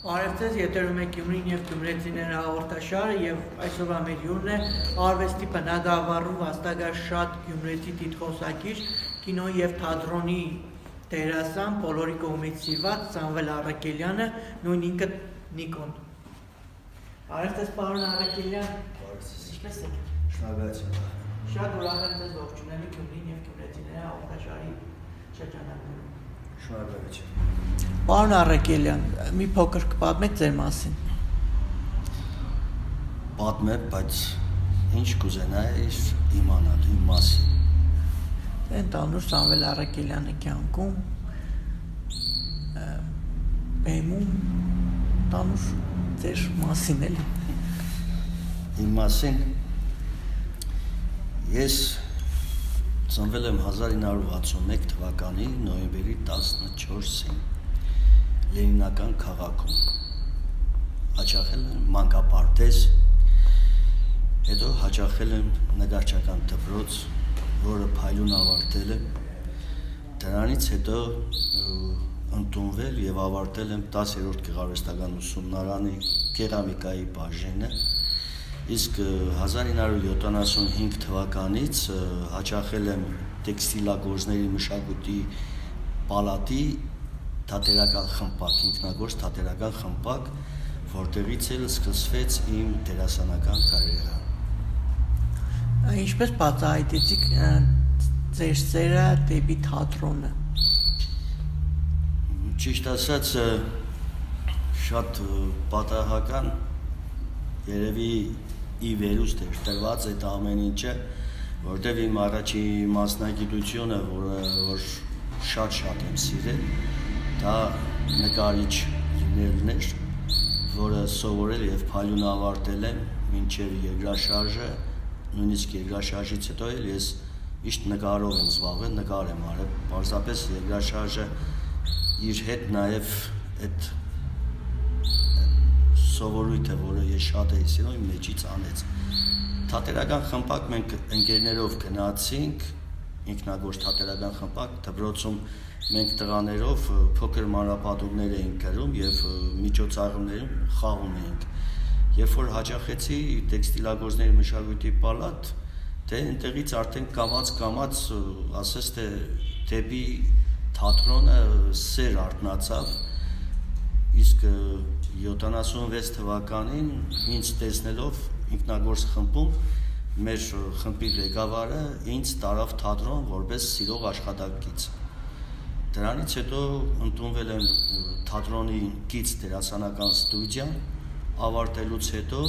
Արևձեզ եթերում է Գյումրին և գյումրեցիները հաղորդաշարը և այսօրվա մեր հյուրն է արվեստի բնագավառու վաստակաշատ գյումրեցի տիտղոսակիր, կինո և թատրոնի դերասան, բոլորի կողմից սիրված Սամվել Առաքելյանը, նույն ինքը Նիկոն։ Արևձեզ պարոն Առաքելյան, ինչպես եք։ Շնորհակալություն։ Շատ ուրախ եմ ձեզ ողջունելու Գյումրին և գյումրեցիները հաղորդաշարի շրջանակներում։ Շնորհակալություն։ Պարոն Առաքելյան, մի փոքր կպատմեք ձեր մասին։ Պատմեմ, բայց ինչ կուզենայիր իմանալ իմ մասին։ Ընդհանուր Սամվել Առաքելյանի կյանքում բեմում ընդհանուր ձեր մասին էլի։ Իմ մասին ես ծնվել եմ 1961 թվականի նոյեմբերի 14-ին Լենինական քաղաքում, հաճախել եմ մանկապարտեզ, հետո հաճախել եմ նկարչական դպրոց, որը փայլուն ավարտել եմ, դրանից հետո ընդունվել և ավարտել եմ 10-րդ գեղարվեստական ուսումնարանի կերամիկայի բաժինը, իսկ 1975 թվականից հաճախել եմ տեքստիլագործների մշակույթի պալատի թատերական խմբակ, ինքնագործ թատերական խմբակ, որտեղից էլ սկսվեց իմ դերասանական կարիերան։ Ինչպես բացահայտեցիք ձեր սերը դեպի թատրոնը։ Ճիշտ ասած, շատ պատահական, երևի ի վերուստ էր տրված այդ ամեն ինչը, որտեղ իմ առաջի մասնագիտությունը, որ շատ եմ սիրել, դա նկարիչ լինելն էր, որը սովորել և փայլուն ավարտել եմ մինչև երկրաշարժը, նույնիսկ երկրաշարժից հետո էլ ես միշտ նկարով եմ զբաղվել, նկար եմ արել, պարզապես երկրաշարժը իր հետ նաև այդ սովորույթը, որը ես շատ էի սիրում, իմ մեջից անեց։ Թատերական խմբակ մենք ընկերներով գնացինք, ինքնագործ թատերական խմբակ, դպրոցում մենք տղաներով փոքր մանրապատումներ էինք գրում և միջոցառումներում խաղում էինք։ Երբ որ հաճախեցի տեքստիլագործների մշակույթի պալատ, դե այնտեղից արդեն կամաց ասես թե դեպի թատրոնը սեր արթնացավ, իսկ 76 թվականին ինձ տեսնելով ինքնագործ խմբում մեր խմբի ղեկավարը ինձ տարավ թատրոն որպես սիրող աշխատակից։ Դրանից հետո ընդունվել եմ թատրոնի կից դերասանական ստուդիա, ավարտելուց հետո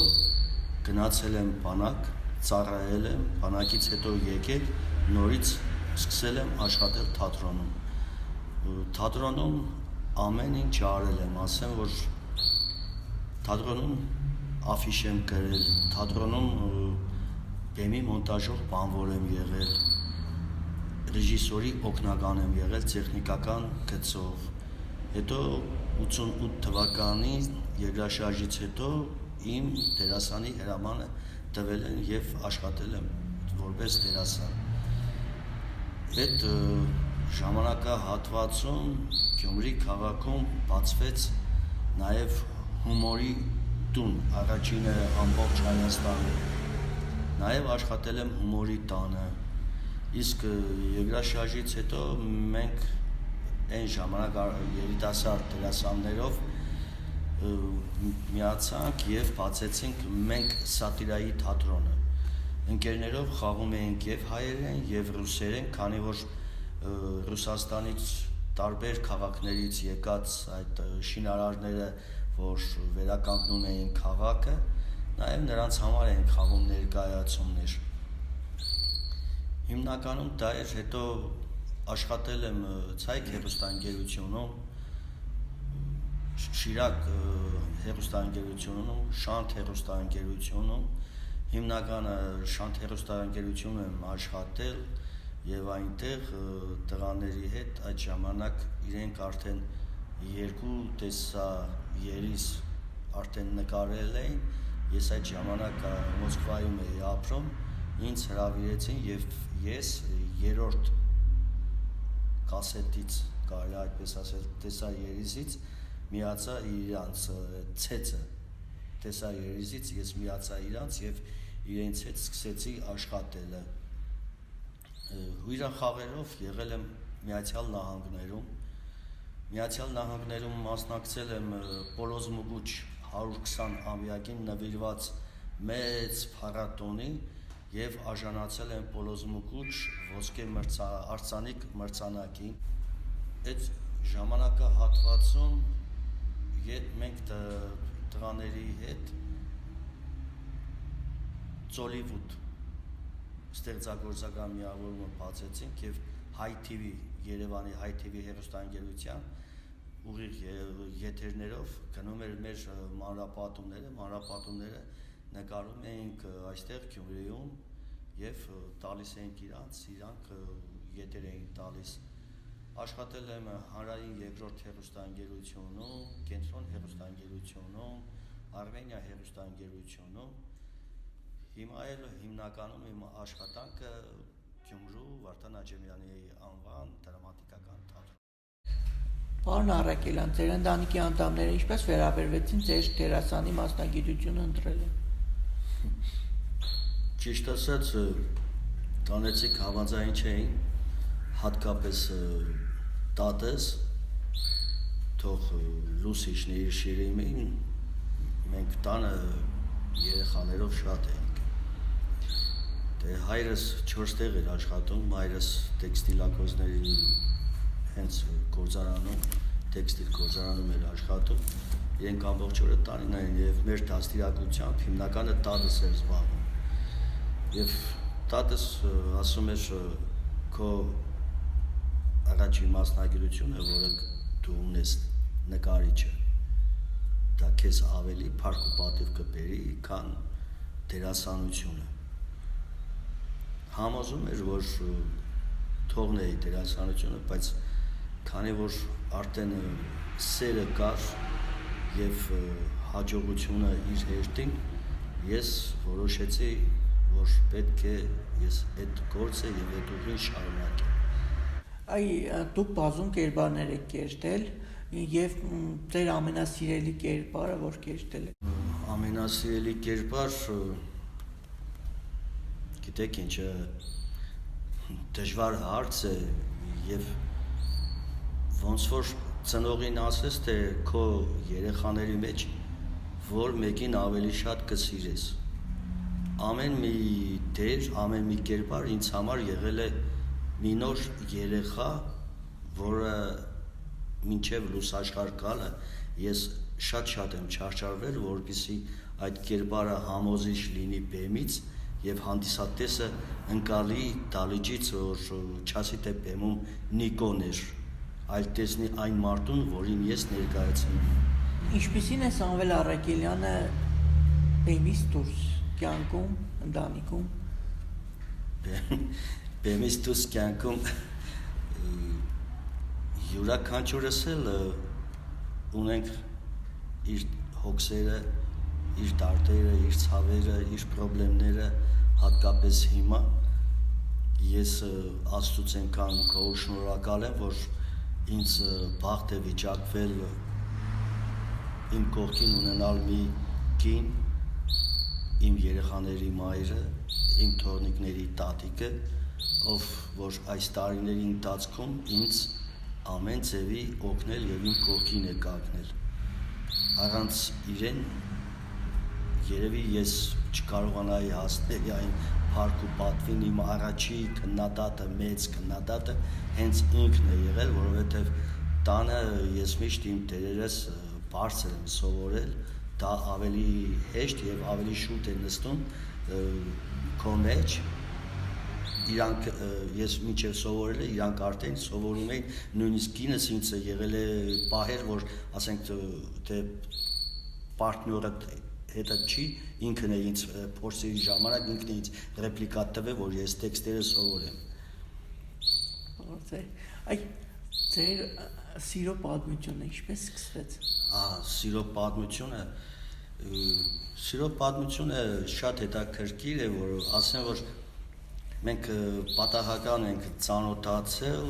գնացել եմ բանակ, ծառայել եմ, բանակից հետո եկել, նորից սկսել եմ աշխատել թատրոնում։ Թատրոնում ամեն ինչ արել եմ, ասեմ, որ թատրոնում աֆիշ եմ գրել, թատրոնում բեմի մոնտաժող բանվոր եմ եղել, ռեժիսորի օգնական եմ եղել տեխնիկական գծով։ Հետո 88 թվականի երկրաշարժից հետո իմ դերասանի հրամանը տվել են և աշխատել եմ որպես դերասան։ Այդ ժամանակահատվածում Գյումրի քաղաքում բացվեց նաև հումորի տուն, առաջինը ամբողջ Հայաստանում։ Նաև աշխատել եմ հումորի տանը։ Իսկ երկրաշարժից հետո մենք այն ժամանակ երիտասարդ դերասաններով միացանք և բացեցինք մենք սատիրայի թատրոնը։ Ընկերներով խաղում էինք և հայերեն, և ռուսերեն, քանի որ Ռուսաստանից տարբեր քաղաքներից եկած այդ շինարարները, որ վերականգնում էին քաղաքը, նաև նրանց համար էին խաղում ներկայացումներ։ Հիմնականում դա էր, հետո աշխատել եմ Ցայք հեռուստաընկերությունում, Շիրակ հեռուստաընկերությունում, Շանթ հեռուստաընկերությունում, հիմնականը Շանթ հեռուստաընկերությունում եմ աշխատել և այնտեղ տղաների հետ այդ ժամանակ իրենք արդեն երկու տեսաերիս արդեն նկարել էին, ես այդ ժամանակ Մոսկվայում էի ապրում, ինձ հրավիրեցին և ես երրորդ կասետից, կարելի այդպես ասել, տեսաերիսից միացա իրանց ցեցը տեսա երիզից ես միացա իրանց եւ իրենց հետ սկսեցի աշխատել հույրան խաղերով եղել եմ Միացյալ Նահանգներում մասնակցել եմ Պոլոզ Մուգուչ 120 ամյակին նվիրված մեծ փառատոնի եւ արժանացել եմ Պոլոզ Մուգուչ ոսկե արձանիկ մրցանակին այդ ժամանակահատվածում մենք տղաների հետ Ծոլիվուդ ստեղծագործական միավորումը բացեցինք եւ Հայ TV Երևանի Հայ TV հեռուստաընկերության ուղիղ եթերներով գնում էր մեր մանրապատումները նկարում էինք այստեղ Գյումրիում եւ տալիս էինք իրանք եթեր էին տալիս աշխատել եմ Հանրային երկրորդ հեռուստաընկերությունում, Կենտրոն հեռուստաընկերությունում, Արմենիա հեռուստաընկերությունում հիմա էլ հիմնականում իմ աշխատանքը Գյումրու Վարդան Աջեմյանի անվան դրամատիկական թատրոն Պարոն Առաքելյան, ձեր ընտանիքի անդամները ինչպես վերաբերվեցին ձեր դերասանի մասնագիտությունը ընտրելը։ Ճիշտ ասած, տանեցիք համաձայն չէին, հատկապես տատես, թող լուսիշն իր շիրիմին, մենք տանը երեխաներով շատ էինք։ Դե հայրս 4 տեղ էր աշխատում, մայրս տեքստիլակոզների հենց գործարանում, տեքստիլ գործարանում էր աշխատում, իրենք ամբողջ օրը տանին էին եւ մեր դաստիարակությամբ հիմնականը տատս էր զբաղվում։ Եվ տատս ասում էր քո առաջին մասնագիտությունը, որը դու ունես նկարիչը, դա քեզ ավելի փառք ու պատիվ կբերի, քան դերասանությունը։ Համոզում էր, որ թողնեի դերասանությունը, բայց քանի որ արդեն սերը կար եւ հաջողությունը իր հերթին, ես որոշեցի, որ պետք է ես այդ գործը եւ այդ ուղին շարունակեմ։ Այ դուք բազում կերպարներ եք կերտել եւ ձեր ամենասիրելի կերպարը որ կերտել եք։ Ամենասիրելի կերպար գիտեք ինչ դժվար հարց է եւ ոնց որ ծնողին ասես թե քո երեխաների մեջ որ մեկին ավելի շատ կսիրես ամեն մի դեր ամեն մի կերպար ինձ համար եղել է մի նոր երեխա որը մինչև լուսաշխար գալը ես շատ եմ չարչարվել որպեսզի այդ կերպարը համոզիչ լինի բեմից եւ հանդիսատեսը ընկալի դալիճից որ չասի թե բեմում Նիկոն էր այլ տեսնի այն մարդուն որին ես ներկայացնում Ինչպիսին է Սամվել Առաքելյանը բեմից դուրս կյանքում ընտանիքում բեմից դուրս կյանքում յուրաքանչյուրս էլ ունենք իր հոգսերը իր դարտերը, իր ցավերը, իր խնդիրները, հատկապես հիմա ես Աստծուց այնքան շնորհակալ եմ, որ ինձ բախտ է վիճակվել իմ կողքին ունենալ մի կին, իմ երեխաների մայրը, իմ թորնիկների տատիկը, ով որ այս տարիների ընթացքում ինձ ամեն ձևի օգնել եւ իմ կողքին է կանգնել։ Առանց իրեն երևի ես չկարողանայի հասնել այն փառք ու պատվին իմ առաջի քննադատը մեծ քննադատը հենց ինքն է եղել, որովհետև տանը ես միշտ իմ դերերս բարձր եմ սովորել, դա ավելի հեշտ եւ ավելի շուտ է նստում քո մեջ իրանք ես մինչև սովորել եմ, իրանք արդեն սովորում էին, նույնիսկ կինս ինձ եղել է պահեր, որ ասենք թե պարտները հետը չի, ինքն է ինձ փորձի ժամանակ ինքն է ինձ ռեպլիկա տվել, որ ես տեքստերը սովորեմ։ Այ ձեր սիրո պատմությունը ինչպես սկսվեց։ Սիրո պատմությունը շատ հետաքրքիր է, որ ասեմ, որ մենք պատահական ենք ծանոթացել,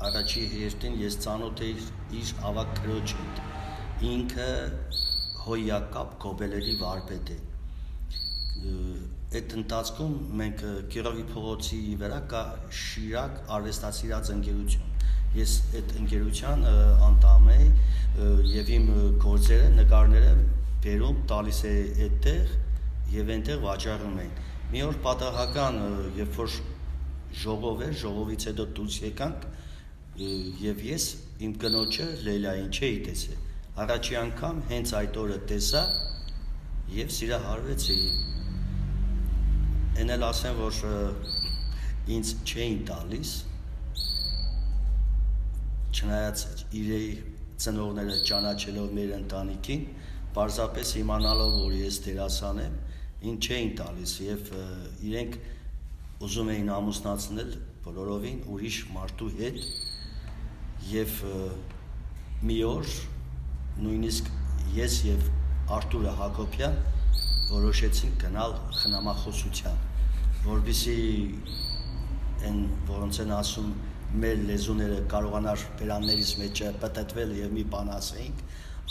առաջի հերթին ես ծանոթ էի իր ավագ քրոջ հետ, ինքը հոյակապ գոբելերի վարպետ է։ Այդ ընթացքում մենք Կիրովի փողոցի վրա կա Շիրակ արվեստասիրած ընկերություն։ Ես այդ ընկերության անդամ եմ եւ իմ գործերը, նկարները բերում տալիս է այդտեղ եւ այնտեղ վաճառում են։ Մի օր պատահական, երբ որ ժողով էր, ժողովից հետո դուրս եկանք եւ ես իմ կնոջը Լեյլային չէի տեսել։ Առաջի անգամ հենց այդ օրը տեսա եւ սիրահարվեցի։ Էն էլ ասեմ, որ ինձ չէին տալիս, չնայած իրեի ծնողները ճանաչելով մեր ընտանիքին, պարզապես իմանալով, որ ես դերասան եմ, ինձ չէին տալիս եւ իրենք ուզում էին ամուսնացնել բոլորովին ուրիշ մարդու հետ եւ մի օր նույնիսկ ես եւ Արտուրը Հակոբյան որոշեցինք գնալ խնամախոսության, որովհետեւ այն որոնց են ասում մեր լեզուները կարողանար բերաններից մեջ պատտվել եւ մի բան ասեինք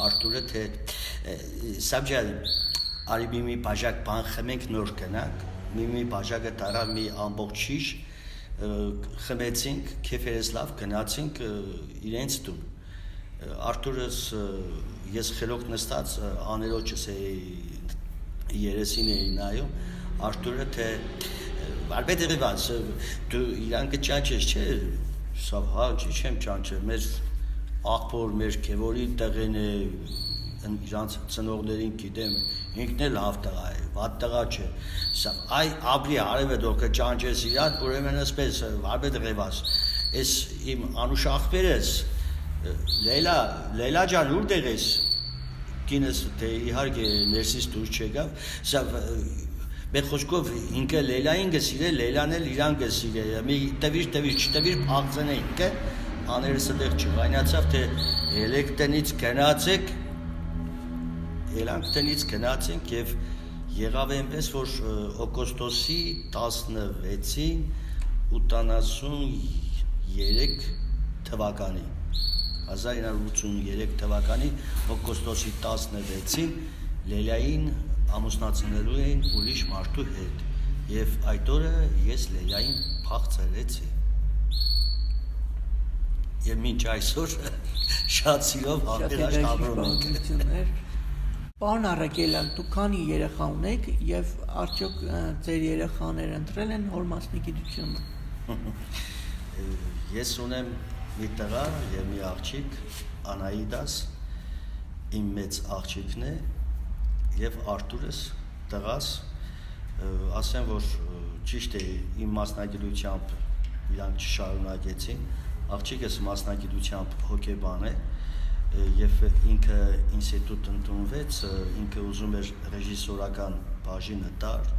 Արտուրը թե Սաբջան արի մի բաժակ բան խմենք նոր գնանք մի բաժակը տարա մի ամբողջ շիշ խմեցինք քեֆերս լավ գնացինք իրենց տուն Արտուրս ես խելոք նստած աներոջս երեսին էի նայում Արտուրը թե Արբետ եղիվաց դու իրան կճանչես չէ սա հա չեմ ճանչել մեր աղբոր մեր քևորի տեղեն է իրանց ծնողներին գիտեմ ինքն էլ լավ տղա է վատ տղա չէ սա այ ապրի արևը դու կճանչես իրան ուրեմն ասպես արբետ եղիվաց ես իմ անուշ աղբերս Լեյլա ջան ուր դեր ես կինս դե իհարկե ներսից դուրս չեկավ սա Մեր խոսքով ինքը Լեյլային գսիրել, Լեյլան էլ իրան գսիրել, մի տվիր, չտվիր փաղձնենք, աներս դեռ չղայնացավ, թե ելեք տնից գնացենք եւ եղավ այնպես, որ օգոստոսի 16-ին 83 թվականի 1983 թվականի օգոստոսի 16-ին Լեյլային ամուսնացնելու էին ուրիշ մարդու հետ եւ այդ օրը ես Լեյլային փախցրեցի եւ մինչ այսօր շատ սիրով հանդերձ ապրում ենք Պարոն Արաքելյան, դուք քանի երեխա ունեք եւ արդյոք ձեր երեխաները ընտրել են հոր մասնագիտությունը Ես ունեմ մի տղա եւ մի աղջիկ Անահիտաս իմ մեծ աղջիկն է Եվ Արտուրս տղաս ասեմ որ ճիշտ է իմ մասնագիտությամբ իրանք չշարունակեցին աղջիկս մասնագիտությամբ հոկեբան է եւ ինքը ինստիտուտ ընդունվեց ինքը ուզում էր ռեժիսորական բաժինը տար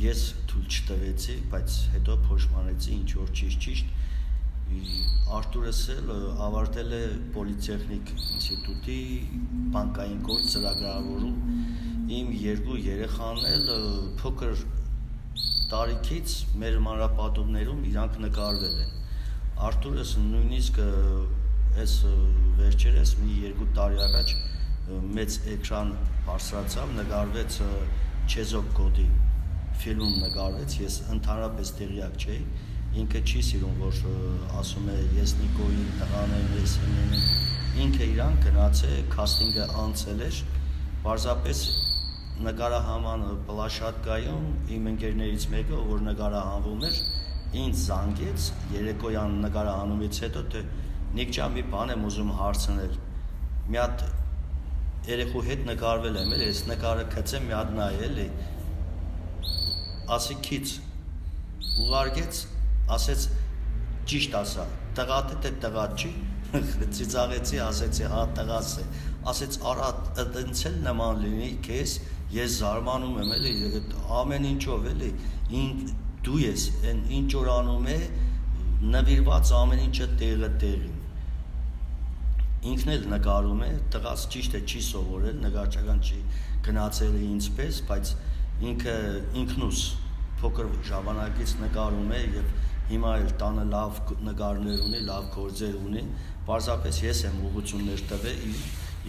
ես թույլ չտվեցի բայց հետո փոշմանեցի ինչ որ ճիշտ Արտուրս էլ ավարտել է Պոլիտեխնիկ ինստիտուտի բանկային գործ ծրագրավորում իմ երկու երեխաներն էլ փոքր տարիքից մեր մանրապատումներում իրանք նկարվել են Արտուրս նույնիսկ այս վերջերս մի 2 տարի առաջ մեծ էկրան բարձրացավ նկարվեց Չեզոկ Գոդի ֆիլմում նկարվեց ես ընդհանրապես տեղյակ չէի Ինքը չի սիրում, որ ասում է ես Նիկոյին տղան եմ, ես եմ ինքը իրան գնաց է, քաստինգը անցել էր, պարզապես նկարահանման պլաշատկայում իմ ընկերներից մեկը, որ նկարահանվում էր, ինձ զանգեց երեկոյան նկարահանումից հետո, թե Նիկ ջան մի բան եմ ուզում հարցնել, մի հատ երեխու հետ նկարվել եմ, ես նկարը գցեմ մի հատ նայ էլի, ասի քիչ, ուղարկեց ասեց ճիշտ ասա տղատ է թե տղատ չի ծիծաղեցի ասեցի հա տղաս է ասեց արա ընցել նման լինի քեզ ես զարմանում եմ էլի ամեն ինչով էլի դու ես այն ինչ որ անում է նվիրված ամեն ինչը տեղը տեղին ինքն էլ նկարում է տղաս ճիշտ է չի սովորել նկարչական չի գնացել է ինձպես բայց ինքնուս փոքր ժամանակից նկարում է եւ Հիմա էլ տանը լավ նկարներ ունի, լավ գործեր ունի, պարզապես ես եմ ուղղություններ տվել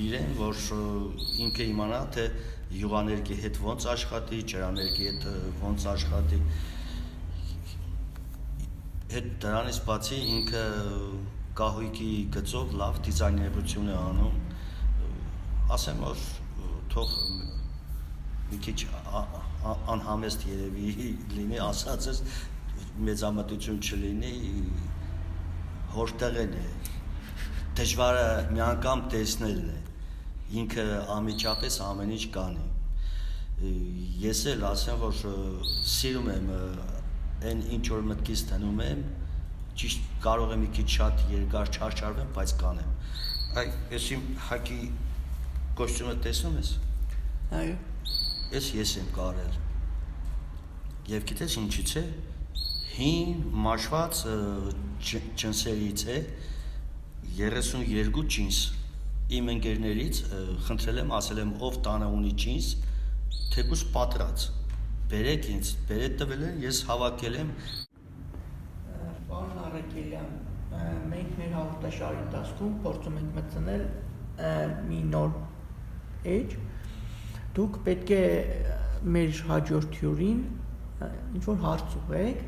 իրեն, որ ինքը իմանա, թե յուղաներկի հետ ոնց աշխատի, ջրաներկի հետ ոնց աշխատի։ Հետ դրանից բացի ինքը կահույքի գծով լավ դիզայներություն է անում, ասեմ, որ թող մի քիչ անհամեստ երևի լինի, ասածս մեծամտություն չլինի, հորտեղեն է, դժվարը մի անգամ տեսնելն է, ինքը անմիջապես ամեն ինչ կանի։ Ես էլ ասեմ, որ սիրում եմ այն ինչ որ մտքից տնում եմ, ճիշտ կարող եմ մի քիչ շատ երկար չարչարվեմ, բայց կանեմ։ Այս իմ հակի կոստյումը տեսնում ես։ Այո։ Ես եմ կարել։ Եվ գիտես ինչից է։ Հին մաշված ջինսերից է 32 ջինս։ Իմ ընկերներից խնդրել եմ, ասել եմ, ով տանը ունի ջինս, թեկուզ պատրած։ Բերեք ինձ, բերեք տվել են, ես հավաքել եմ։ Պարոն Արաքելյան, մենք մեր հաղորդաշարի ընթացքում փորձում ենք մտցնել մի նոր էջ։ Դուք պետք է մեր հաջորդ հյուրին ինչ-որ հարց ուղղեք,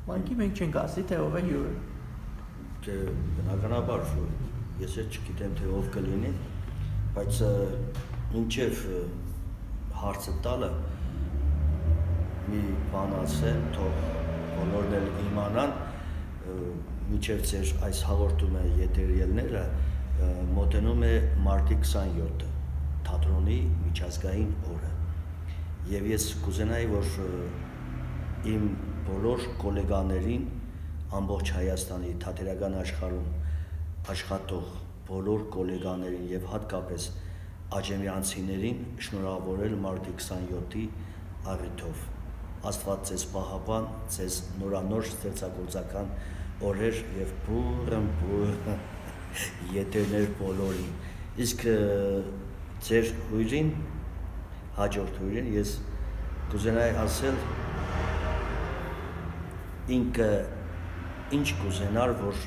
մանկի մենք չենք ասի, թե ով է հյուրը։ Դե բնականաբար ես էլ չգիտեմ, թե ով կլինի, բայց ինչև հարցը տալը մի բան ասեմ, թող բոլորն էլ իմանան, մինչև ձեր այս հաղորդումը եթերելները մոտենում է մարտի 27-ը, թատրոնի միջազգային օրը։ Եվ ես կուզենայի, որ իմ բոլոր գոլեգաներին ամբողջ Հայաստանի թատերական աշխարհում աշխատող բոլոր գոլեգաներին եւ հատկապես աջեմյանցիներին շնորհավորել մարտի 27-ի առիթով։ Աստված ձեզ պահապան, ձեզ նորանոր ստեղծագործական օրեր եւ բուրըն եթերներ բոլորին։ Իսկ ձեր հյուրին, հաջորդ հյուրին ես կուզենայի ասել ինքը ինչ կուզենար, որ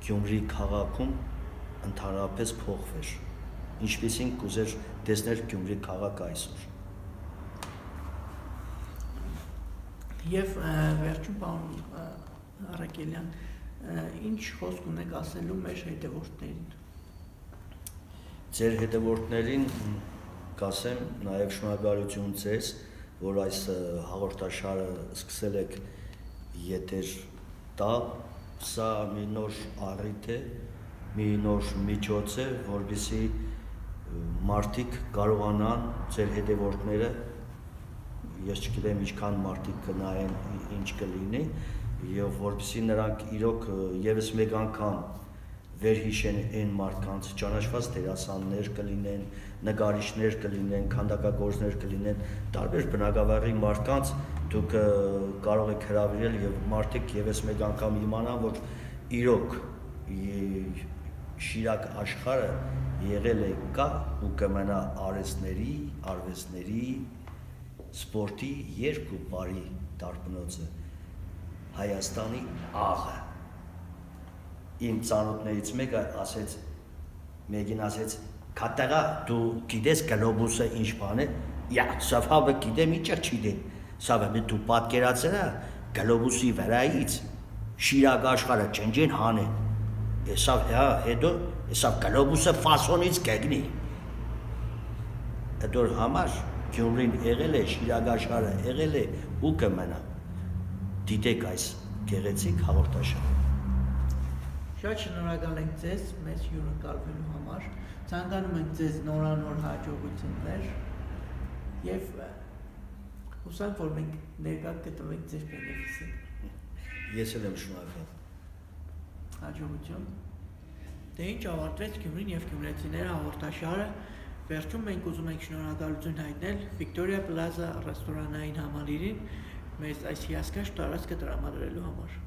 Գյումրի քաղաքում ընդհանրապես փոխվեր, ինչպիսին կուզեր տեսնել Գյումրի քաղաքը այսօր։ Եվ վերջում պարոն Արաքելյան, ինչ խոսք ունեք ասելու մեր հետևորդներին։ Ձեր հետևորդներին կասեմ նաև շնորհակալություն ձեզ, որ այս հաղորդաշարը սկսել եք եթեր տալ, սա մի նոր առիթ է, մի նոր միջոց է, որպեսզի մարդիկ կարողանան ձեր հետևորդները, ես չգիտեմ ինչքան մարդիկ կնայեն, ինչ կլինի, եւ որպեսզի նրանք իրոք եւս մեկ անգամ վերհիշեն այն մարդկանց, ճանաչված դերասաններ կլինեն, նկարիչներ կլինեն, քանդակագործներ կլինեն, տարբեր բնակավայրի մարդկանց դուք կարող եք հրավիրել եւ մարդիկ եւս մեկ անգամ իմանան, որ իրոք Շիրակ աշխարհը եղել է կա ու կմնա արվեստների, սպորտի երկու բարի դարբնոցը Հայաստանի աղը։ Իմ ծանոթներից մեկը ասեց, մեկին ասեց, «Կատեղա, դու գիտես գլոբուսը ինչ բան է»։ «Յա, սավը գիտեմ, ինչը չգիտեմ»։ Սավը դու պատկերացրա գլոբուսի վրայից Շիրակ աշխարհը ջնջեն հանեն։ Էսավ հա, հետո էսավ գլոբուսը ֆասոնից կգնի։ Այդ որ համար Գյումրին եղել է, Շիրակ աշխարհը եղել է ու կմնա։ Դիտեք այս գեղեցիկ հաղորդաշարը։ Շատ շնորհակալ ենք ձեզ մեզ հյուրընկալվելու համար։ Ցանկանում ենք ձեզ նորանոր հաջողություններ եւ հուսանք, որ մենք ներկա կտվենք ձեր բենեֆիսին։ Ես էլ եմ շնորհակալ։ Հաջողություն։ Դե ինչ ավարտվեց Գյումրին եւ գյումրեցիները հաղորդաշարը։ Վերջում մենք ուզում ենք շնորհակալություն հայտնել Victoria Plaza ռեստորանային համալիրին մեզ այս հիասքանչ տարածքը տրամադրելու համար։